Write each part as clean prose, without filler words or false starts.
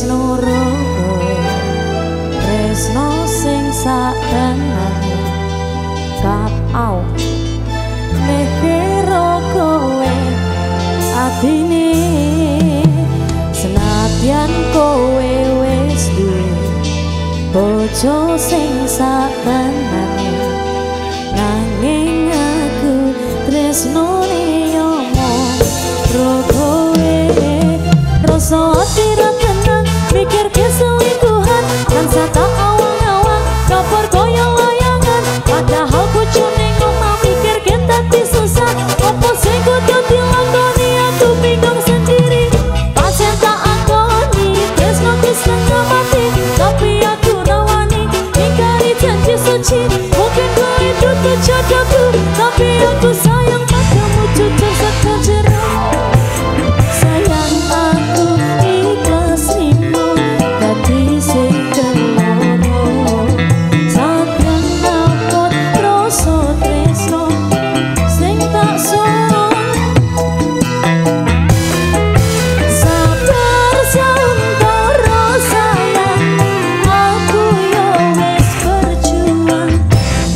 tresno rogo tresno sing satenane kapau nek kira kowe atine senadyan kowe wis duwe bojo sing satenane nanging aku tresnone omong rogoe rasa ati ra tenang mikir keselingkuhan kan sata awang-awang kabar koyo layangan padahal bojone ngomong mikir kita susah apa sing kudu dilakoni aku bingung sendiri pasien tak akoni tresno setengah mati tapi aku rawani ingkari janji suci mungkin kau itu jodohku tapi aku sayang padamu jujur sekejera sayang aku ikhlas nimo dadi sing keloro saben napot rasa tresno sing tak sorong sabar sauntara sayang aku yo wis berjuang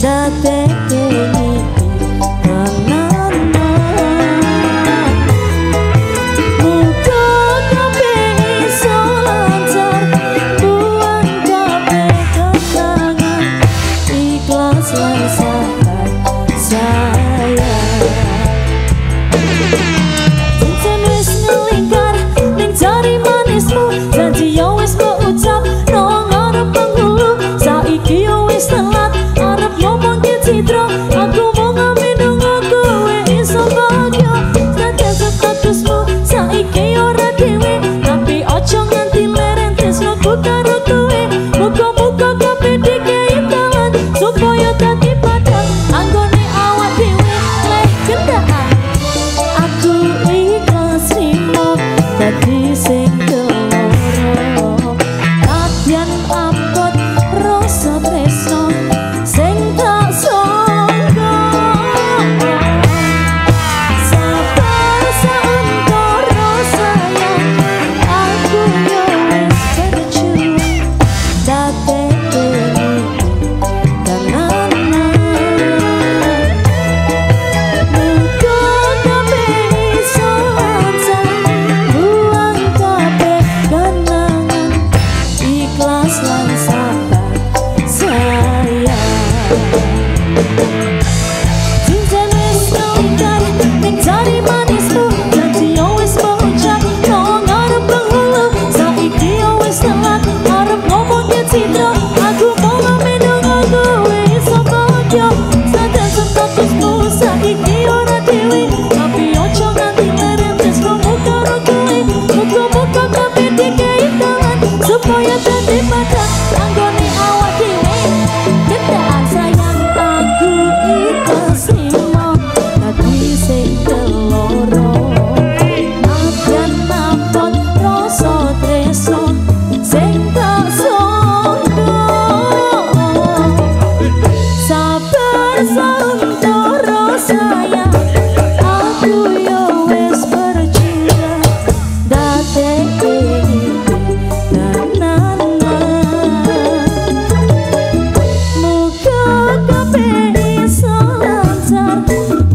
dadekke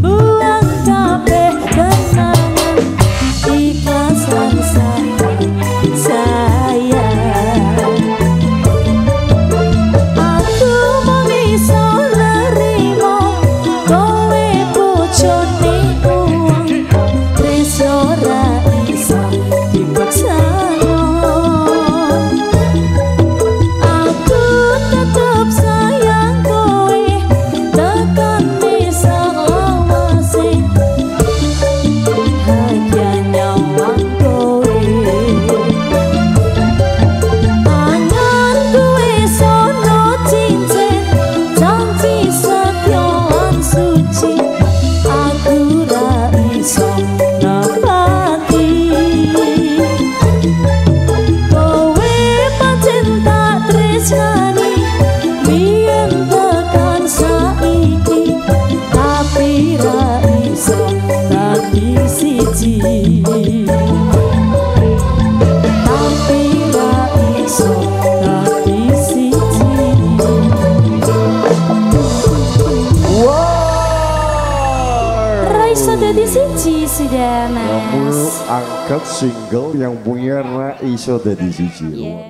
buang kabeh kenangan iso dadi siji sudah Kamu mas. angkat single yang punya iso dadi siji.